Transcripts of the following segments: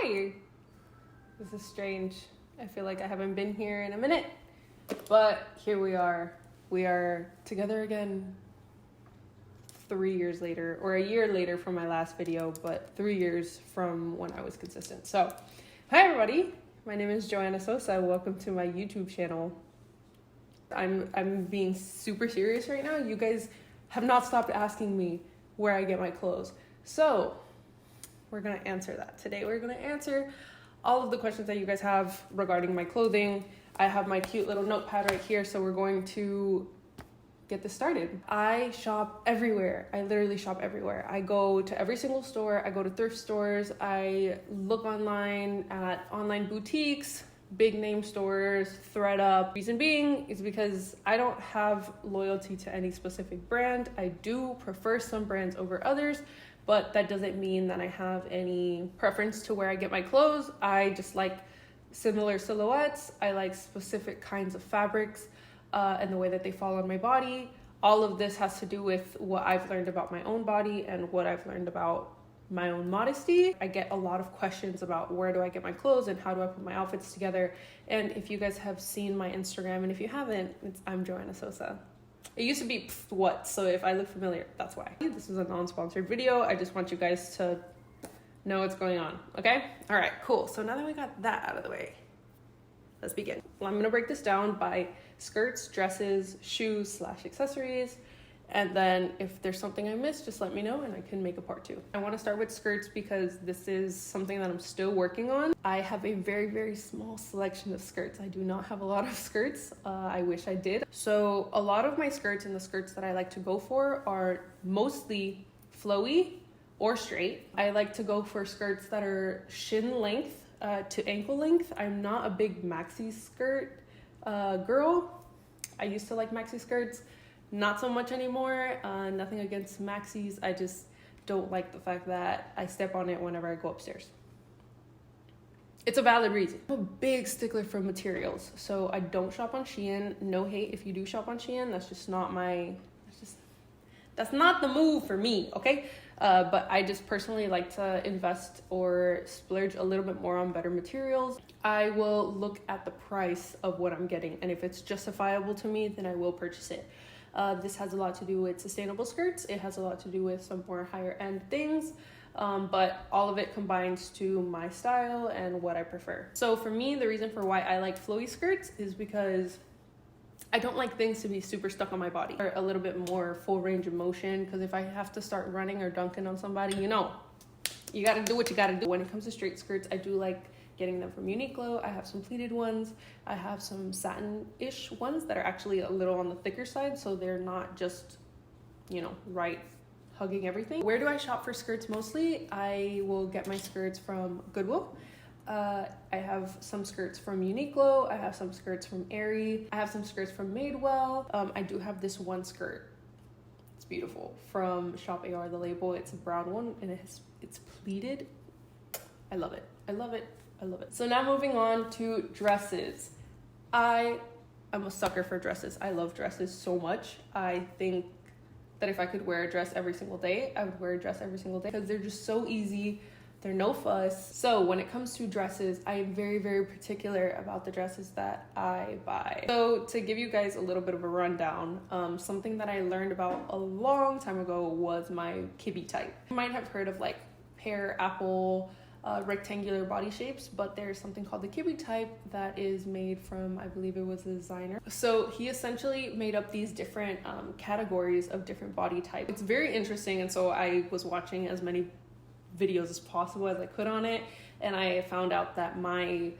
Hi! This is strange. I feel like I haven't been here in a minute, but here we are. We are together again 3 years later, or a year later from my last video, but 3 years from when I was consistent. So, hi everybody. My name is Joanna Sosa. Welcome to my YouTube channel. I'm being super serious right now. You guys have not stopped asking me where I get my clothes. So, we're gonna answer that today. We're gonna answer all of the questions that you guys have regarding my clothing. I have my cute little notepad right here, so we're going to get this started. I shop everywhere. I literally shop everywhere. I go to every single store. I go to thrift stores. I look online at online boutiques, big name stores, ThredUp. Reason being is because I don't have loyalty to any specific brand. I do prefer some brands over others, but that doesn't mean that I have any preference to where I get my clothes. I just like similar silhouettes. I like specific kinds of fabrics and the way that they fall on my body. All of this has to do with what I've learned about my own body and what I've learned about my own modesty. I get a lot of questions about where do I get my clothes and how do I put my outfits together. And if you guys have seen my Instagram, and if you haven't, I'm Joanna Sosa. It used to be what, so if I look familiar, that's why. This is a non-sponsored video. I just want you guys to know what's going on, okay? All right, cool. So now that we got that out of the way, let's begin. Well, I'm gonna break this down by skirts, dresses, shoes / accessories, and then if there's something I missed, just let me know and I can make a part 2. I wanna start with skirts because this is something that I'm still working on. I have a very, very small selection of skirts. I do not have a lot of skirts. I wish I did. So a lot of my skirts and the skirts that I like to go for are mostly flowy or straight. I like to go for skirts that are shin length to ankle length. I'm not a big maxi skirt girl. I used to like maxi skirts. Not so much anymore. Nothing against maxis. I just don't like the fact that I step on it whenever I go upstairs. It's a valid reason. I'm a big stickler for materials, so I don't shop on Shein. No hate if you do shop on Shein. That's just not my, that's not the move for me, okay? But I just personally like to invest or splurge a little bit more on better materials. I will look at the price of what I'm getting, and if it's justifiable to me, then I will purchase it. This has a lot to do with sustainable skirts. It has a lot to do with some more higher end things, but all of it combines to my style and what I prefer. So for me, the reason for why I like flowy skirts is because I don't like things to be super stuck on my body, or a little bit more full range of motion, because if I have to start running or dunking on somebody, you know, you gotta do what you gotta do. When it comes to straight skirts, I do like getting them from Uniqlo. I have some pleated ones. I have some satin-ish ones that are actually a little on the thicker side, so they're not just, you know, right hugging everything. Where do I shop for skirts mostly? I will get my skirts from Goodwill. I have some skirts from Uniqlo. I have some skirts from Aerie. I have some skirts from Madewell. I do have this one skirt. It's beautiful, from Shop AR, the label. It's a brown one and it's pleated. I love it. I love it. I love it. So now moving on to dresses. I'm a sucker for dresses. I love dresses so much. I think that if I could wear a dress every single day, I would wear a dress every single day because they're just so easy. They're no fuss. So when it comes to dresses, I am very, very particular about the dresses that I buy. So to give you guys a little bit of a rundown, something that I learned about a long time ago was my Kibbe type. You might have heard of like pear, apple, rectangular body shapes, but there's something called the Kibbe type that is made from, I believe it was a designer. So he essentially made up these different categories of different body types. It's very interesting, and so I was watching as many videos as possible as I could on it, and I found out that my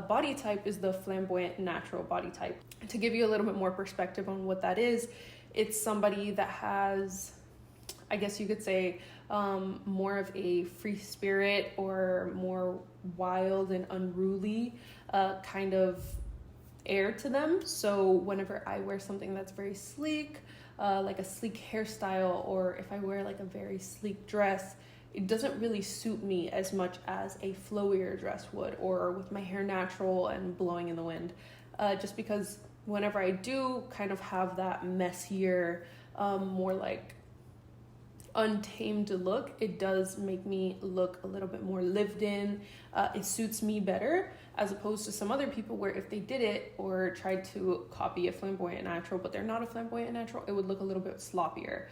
body type is the flamboyant natural body type. To give you a little bit more perspective on what that is, it's somebody that has, I guess you could say, more of a free spirit or more wild and unruly kind of air to them. So whenever I wear something that's very sleek, like a sleek hairstyle, or if I wear like a very sleek dress, it doesn't really suit me as much as a flowier dress would, or with my hair natural and blowing in the wind. Just because whenever I do kind of have that messier, more like untamed look, it does make me look a little bit more lived in. It suits me better, as opposed to some other people where if they did it or tried to copy a flamboyant natural, but they're not a flamboyant natural, it would look a little bit sloppier.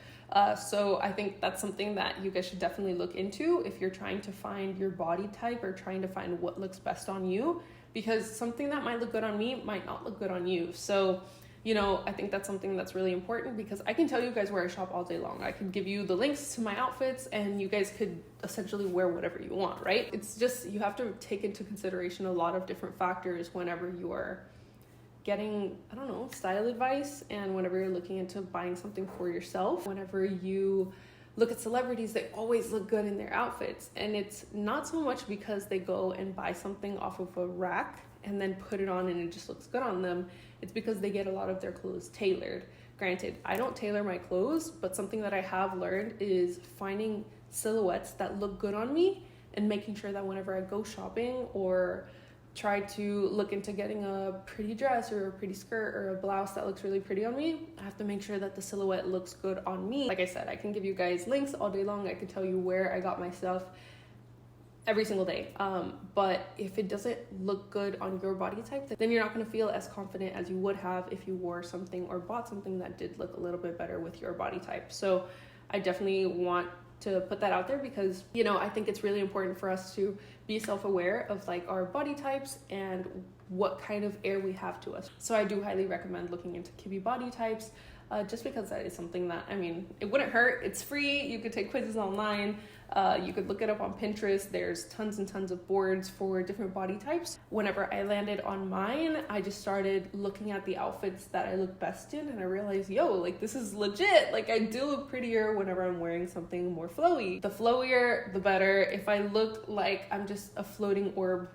So I think that's something that you guys should definitely look into if you're trying to find your body type or trying to find what looks best on you, because something that might look good on me might not look good on you. So, you know, I think that's something that's really important, because I can tell you guys where I shop all day long. I could give you the links to my outfits and you guys could essentially wear whatever you want, right? It's just, you have to take into consideration a lot of different factors whenever you are getting, I don't know, style advice, and whenever you're looking into buying something for yourself. Whenever you look at celebrities, they always look good in their outfits. And it's not so much because they go and buy something off of a rack and then put it on and it just looks good on them. It's because they get a lot of their clothes tailored. Granted, I don't tailor my clothes, but something that I have learned is finding silhouettes that look good on me and making sure that whenever I go shopping or try to look into getting a pretty dress or a pretty skirt or a blouse that looks really pretty on me, I have to make sure that the silhouette looks good on me. Like I said, I can give you guys links all day long. I can tell you where I got my stuff every single day. But if it doesn't look good on your body type, then you're not going to feel as confident as you would have if you wore something or bought something that did look a little bit better with your body type. So I definitely want to put that out there, because, you know, I think it's really important for us to be self-aware of like our body types and what kind of air we have to us. So I do highly recommend looking into Kibbe body types, just because that is something that, I mean, it wouldn't hurt. It's free. You could take quizzes online. You could look it up on Pinterest. There's tons and tons of boards for different body types. Whenever I landed on mine, I just started looking at the outfits that I look best in, and I realized, yo, like, this is legit. Like, I do look prettier whenever I'm wearing something more flowy. The flowier, the better. If I look like I'm just a floating orb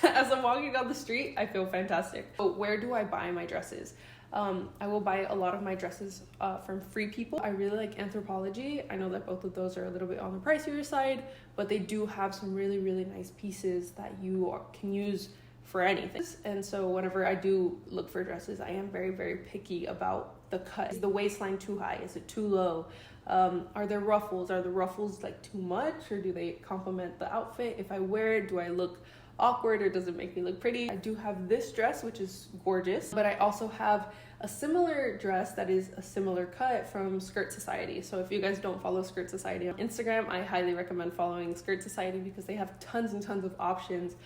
as I'm walking down the street, I feel fantastic. But where do I buy my dresses? I will buy a lot of my dresses from Free People. I really like Anthropology. I know that both of those are a little bit on the pricier side, but they do have some really, really nice pieces that you can use for anything. And so whenever I do look for dresses, I am very, very picky about the cut. Is the waistline too high? Is it too low? Are there ruffles? Are the ruffles like too much, or do they complement the outfit? If I wear it, do I look awkward or does it make me look pretty? I do have this dress, which is gorgeous, but I also have a similar dress that is a similar cut from Skirt Society. So if you guys don't follow Skirt Society on Instagram, I highly recommend following Skirt Society, because they have tons and tons of options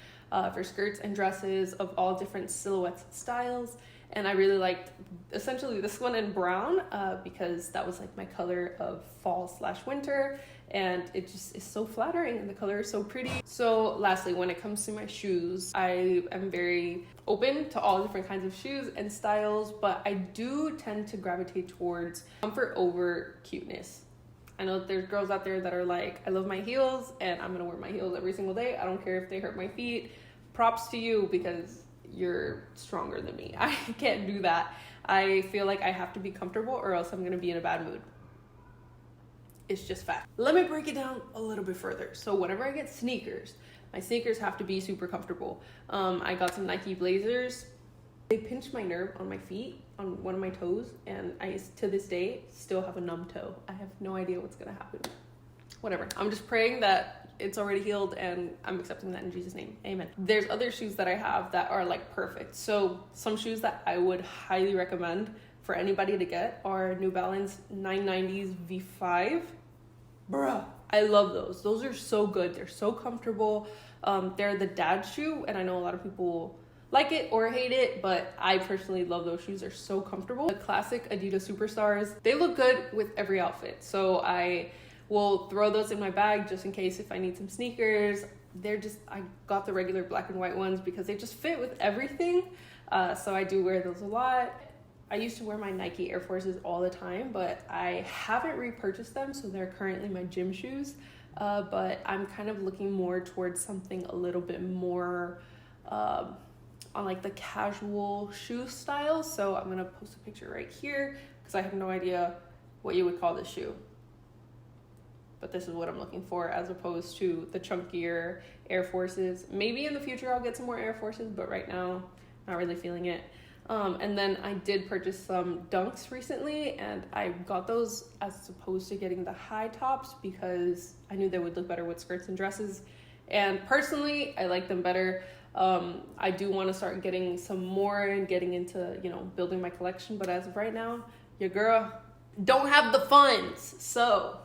for skirts and dresses of all different silhouettes and styles. And I really liked essentially this one in brown because that was like my color of fall/winter, and it just is so flattering and the color is so pretty. So lastly, when it comes to my shoes, I am very open to all different kinds of shoes and styles, but I do tend to gravitate towards comfort over cuteness. I know that there's girls out there that are like, I love my heels and I'm gonna wear my heels every single day. I don't care if they hurt my feet. Props to you, because you're stronger than me. I can't do that. I feel like I have to be comfortable or else I'm gonna be in a bad mood. It's just fact. Let me break it down a little bit further. So whenever I get sneakers, my sneakers have to be super comfortable. I got some Nike Blazers. They pinched my nerve on my feet, on one of my toes, and I, to this day, still have a numb toe. I have no idea what's gonna happen. Whatever. I'm just praying that it's already healed, and I'm accepting that in Jesus' name. Amen. There's other shoes that I have that are like perfect. So some shoes that I would highly recommend for anybody to get are New Balance 990s V5. Bruh, I love those. Those are so good. They're so comfortable. They're the dad shoe, and I know a lot of people like it or hate it, but I personally love those shoes. They're so comfortable. The classic Adidas Superstars, they look good with every outfit. So I will throw those in my bag just in case if I need some sneakers. I got the regular black and white ones because they just fit with everything. So I do wear those a lot. I used to wear my Nike Air Forces all the time, but I haven't repurchased them, so they're currently my gym shoes. But I'm kind of looking more towards something a little bit more on like the casual shoe style. So I'm gonna post a picture right here because I have no idea what you would call this shoe. But this is what I'm looking for, as opposed to the chunkier Air Forces. Maybe in the future I'll get some more Air Forces, but right now, not really feeling it. And then I did purchase some dunks recently, and I got those as opposed to getting the high tops because I knew they would look better with skirts and dresses. And personally, I like them better. I do want to start getting some more and getting into, building my collection. But as of right now, your girl don't have the funds, so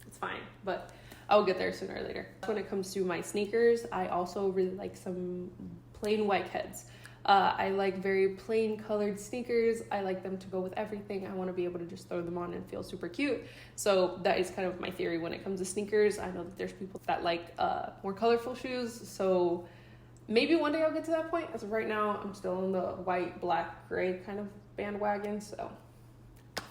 it's fine. But I'll get there sooner or later. When it comes to my sneakers, I also really like some plain white heads. I like very plain colored sneakers. I like them to go with everything. I want to be able to just throw them on and feel super cute. So that is kind of my theory when it comes to sneakers. I know that there's people that like more colorful shoes. So maybe one day I'll get to that point. As of right now, I'm still in the white, black, gray kind of bandwagon. So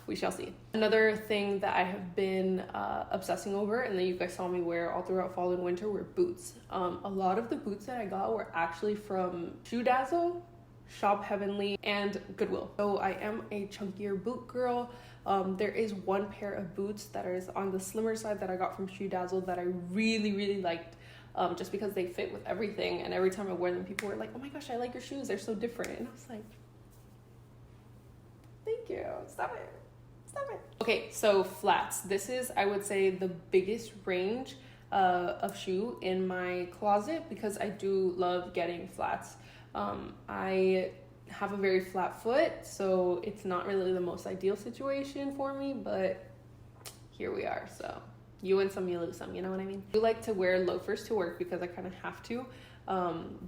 we shall see. Another thing that I have been obsessing over, and that you guys saw me wear all throughout fall and winter, were boots. A lot of the boots that I got were actually from Shoe Dazzle, Shop Heavenly, and Goodwill. So I am a chunkier boot girl. There is one pair of boots that is on the slimmer side that I got from Shoe Dazzle that I really, really liked. Just because they fit with everything, and every time I wear them, people were like, "Oh my gosh, I like your shoes, they're so different." And I was like, thank you, stop it. Okay, so flats. This is, I would say, the biggest range of shoe in my closet because I do love getting flats. I have a very flat foot, so it's not really the most ideal situation for me, but here we are. So you win some, you lose some, you know what I mean? I do like to wear loafers to work because I kind of have to.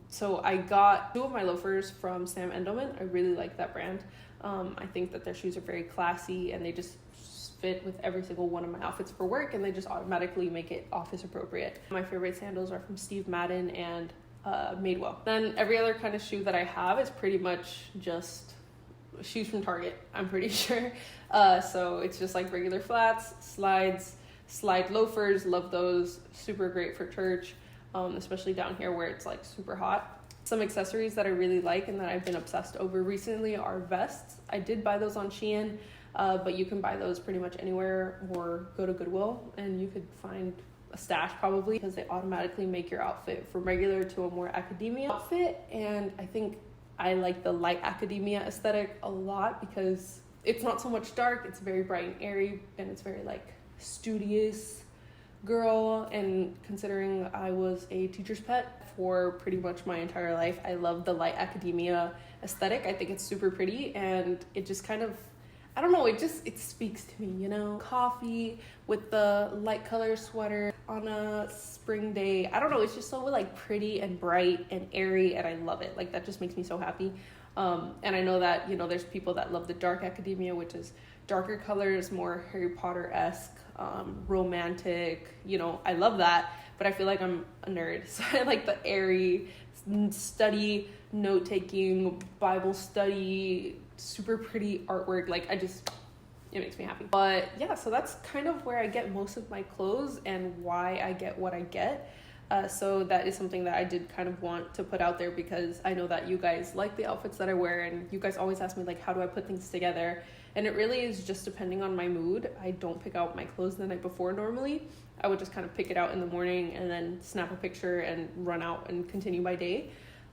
So I got 2 of my loafers from Sam Endelman. I really like that brand. I think that their shoes are very classy and they just fit with every single one of my outfits for work, and they just automatically make it office appropriate. My favorite sandals are from Steve Madden and Madewell. Then every other kind of shoe that I have is pretty much just shoes from Target, I'm pretty sure. So it's just like regular flats, slides, slide loafers, love those, super great for church, especially down here where it's like super hot. Some accessories that I really like and that I've been obsessed over recently are vests. I did buy those on Shein, but you can buy those pretty much anywhere or go to Goodwill and you could find a stash probably, because they automatically make your outfit from regular to a more academia outfit. And I think I like the light academia aesthetic a lot because it's not so much dark, it's very bright and airy, and it's very like studious girl. And considering I was a teacher's pet for pretty much my entire life, I love the light academia aesthetic. I think it's super pretty, and it just kind of, I don't know, it speaks to me, coffee with the light color sweater on a spring day. I don't know, it's just so like pretty and bright and airy, and I love it. Like that just makes me so happy. And I know that, there's people that love the dark academia, which is darker colors, more Harry Potter-esque, romantic, I love that, but I feel like I'm a nerd. So I like the airy study, note-taking, Bible study, super pretty artwork. Like it makes me happy. But yeah, so that's kind of where I get most of my clothes and why I get what I get. So that is something that I did kind of want to put out there because I know that you guys like the outfits that I wear, and you guys always ask me like, how do I put things together? And it really is just depending on my mood. I don't pick out my clothes the night before normally. I would just kind of pick it out in the morning and then snap a picture and run out and continue my day.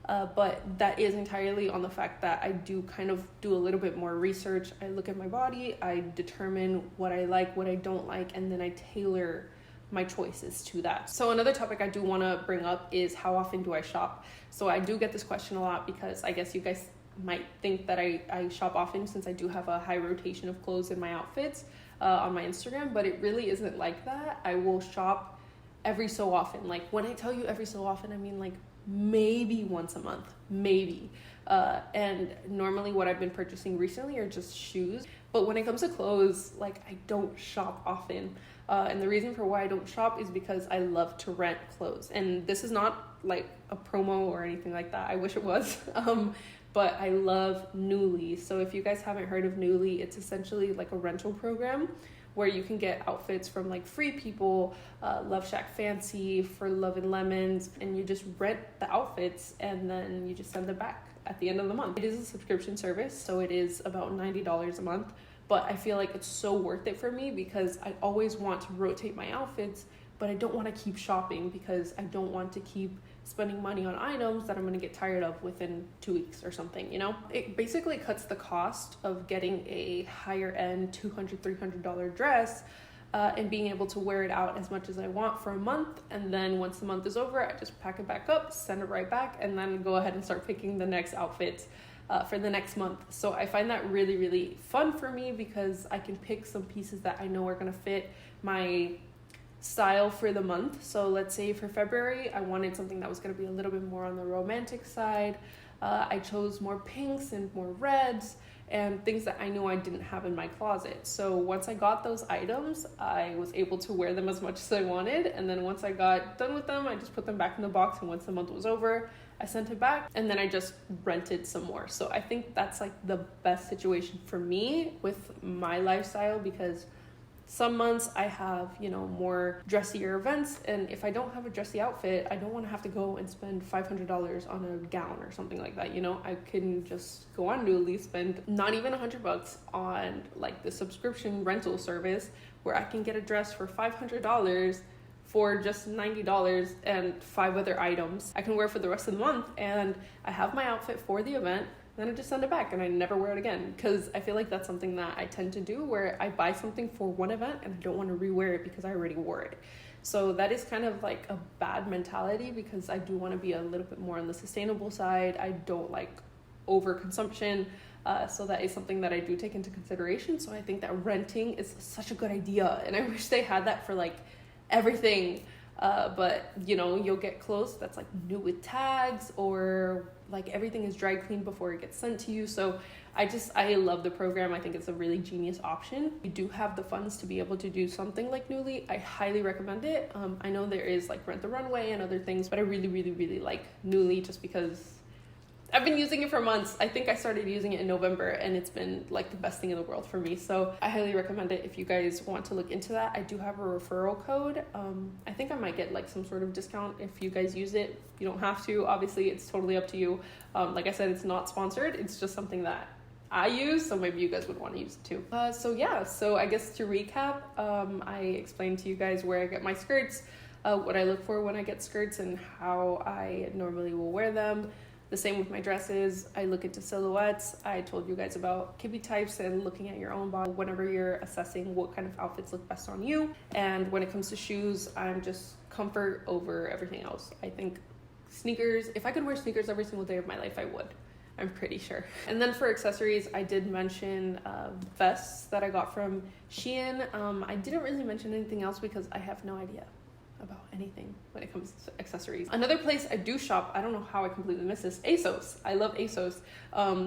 But that is entirely on the fact that I do kind of do a little bit more research. I look at my body, I determine what I like, what I don't like, and then I tailor my choices to that. So another topic I do want to bring up is how often do I shop? So I do get this question a lot because I guess you guys might think that I shop often since I do have a high rotation of clothes in my outfits on my Instagram, but it really isn't like that. I will shop every so often. Like when I tell you every so often, I mean like maybe once a month, maybe. And normally what I've been purchasing recently are just shoes. But when it comes to clothes, like I don't shop often. And the reason for why I don't shop is because I love to rent clothes. And this is not like a promo or anything like that. I wish it was. But I love NUULY. So if you guys haven't heard of NUULY, it's essentially like a rental program where you can get outfits from like Free People, Love Shack Fancy, For Love and Lemons, and you just rent the outfits and then you just send them back at the end of the month. It is a subscription service, so it is about $90 a month, but I feel like it's so worth it for me because I always want to rotate my outfits, but I don't want to keep shopping because I don't want to keep spending money on items that I'm going to get tired of within 2 weeks or something, you know? It basically cuts the cost of getting a higher end $200, $300 dress and being able to wear it out as much as I want for a month. And then once the month is over, I just pack it back up, send it right back, and then go ahead and start picking the next outfits for the next month. So I find that really, really fun for me because I can pick some pieces that I know are going to fit my style for the month. So let's say for February, I wanted something that was going to be a little bit more on the romantic side. I chose more pinks and more reds and things that I knew I didn't have in my closet. So once I got those items, I was able to wear them as much as I wanted. And then once I got done with them, I just put them back in the box. And once the month was over, I sent it back, and then I just rented some more. So I think that's like the best situation for me with my lifestyle, because some months I have, you know, more dressier events, and if I don't have a dressy outfit, I don't want to have to go and spend $500 on a gown or something like that, you know? I can just go on NUULY, spend not even $100 on like the subscription rental service where I can get a dress for $500 for just $90 and 5 other items I can wear for the rest of the month, and I have my outfit for the event. Then I just send it back and I never wear it again, because I feel like that's something that I tend to do, where I buy something for one event and I don't want to rewear it because I already wore it. So that is kind of like a bad mentality, because I do want to be a little bit more on the sustainable side. I don't like overconsumption. So that is something that I do take into consideration. So I think that renting is such a good idea, and I wish they had that for like everything. But you know, you'll get clothes that's like new with tags, or like everything is dry cleaned before it gets sent to you. So I love the program. I think it's a really genius option. You do have the funds to be able to do something like NUULY. I highly recommend it. I know there is like Rent the Runway and other things, but I really, really, really like NUULY just because I've been using it for months. I think I started using it in November, and it's been like the best thing in the world for me. So I highly recommend it if you guys want to look into that. I do have a referral code. I think I might get like some sort of discount if you guys use it. You don't have to. Obviously, it's totally up to you. Like I said, it's not sponsored. It's just something that I use, so maybe you guys would want to use it too. So I guess to recap, I explained to you guys where I get my skirts, what I look for when I get skirts, and how I normally will wear them. The same with my dresses. I look into silhouettes. I told you guys about Kibbe types and looking at your own body whenever you're assessing what kind of outfits look best on you. And when it comes to shoes, I'm just comfort over everything else. I think sneakers, if I could wear sneakers every single day of my life, I would. I'm pretty sure. And then for accessories, I did mention vests that I got from Shein. I didn't really mention anything else because I have no idea about anything when it comes to accessories. Another place I do shop, I don't know how I completely missed this, ASOS. I love ASOS.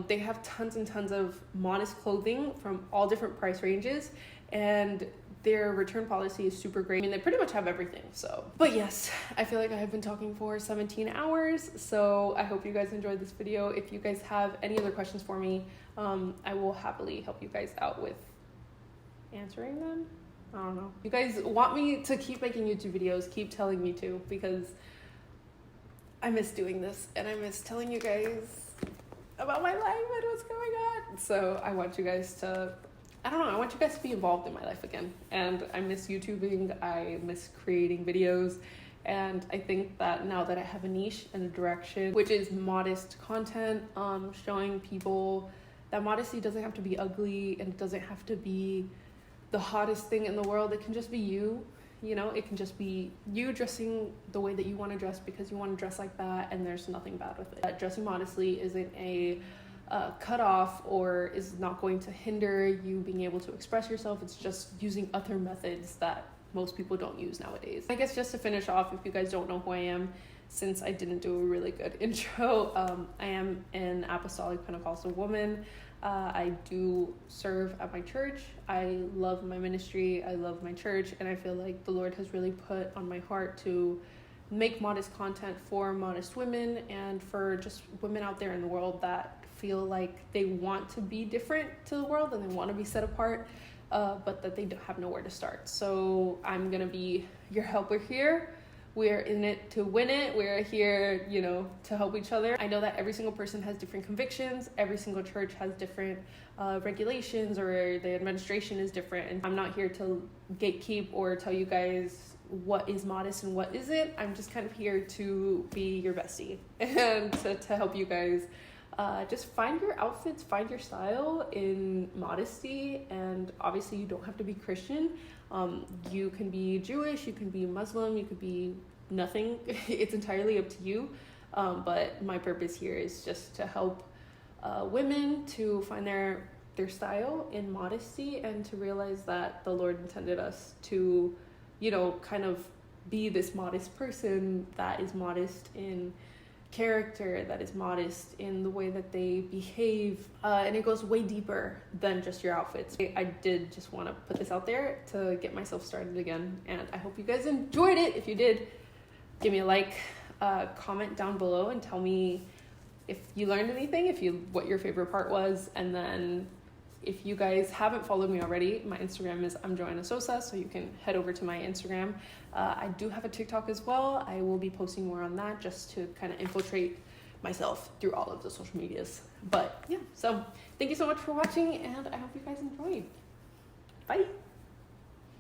They have tons and tons of modest clothing from all different price ranges, and their return policy is super great. I mean, they pretty much have everything, so. But yes, I feel like I have been talking for 17 hours, so I hope you guys enjoyed this video. If you guys have any other questions for me, I will happily help you guys out with answering them. I don't know. You guys want me to keep making YouTube videos, keep telling me to, because I miss doing this and I miss telling you guys about my life and what's going on. So I want you guys to, I don't know, I want you guys to be involved in my life again. And I miss YouTubing, I miss creating videos. And I think that now that I have a niche and a direction, which is modest content, showing people that modesty doesn't have to be ugly and it doesn't have to be the hottest thing in the world. It can just be you, you know, it can just be you dressing the way that you want to dress because you want to dress like that, and there's nothing bad with it. Dressing modestly isn't a cut off or is not going to hinder you being able to express yourself. It's just using other methods that most people don't use nowadays. I guess just to finish off, if you guys don't know who I am, since I didn't do a really good intro, I am an apostolic Pentecostal woman. I do serve at my church. I love my ministry. I love my church. And I feel like the Lord has really put on my heart to make modest content for modest women and for just women out there in the world that feel like they want to be different to the world and they want to be set apart, but that they don't have nowhere to start. So I'm going to be your helper here. We're in it to win it. We're here, you know, to help each other. I know that every single person has different convictions. Every single church has different regulations, or the administration is different. And I'm not here to gatekeep or tell you guys what is modest and what isn't. I'm just kind of here to be your bestie and to help you guys just find your outfits, find your style in modesty. And obviously you don't have to be Christian. You can be Jewish, you can be Muslim, you could be nothing. It's entirely up to you. But my purpose here is just to help women to find their style in modesty, and to realize that the Lord intended us to, you know, kind of be this modest person that is modest in character, that is modest in the way that they behave, and it goes way deeper than just your outfits. I did just want to put this out there to get myself started again, and I hope you guys enjoyed it. If you did, give me a like, comment down below and tell me if you learned anything, what your favorite part was. And then if you guys haven't followed me already, my Instagram is @joannasosa, so you can head over to my Instagram. I do have a TikTok as well. I will be posting more on that just to kind of infiltrate myself through all of the social medias. But yeah, so thank you so much for watching, and I hope you guys enjoyed. Bye.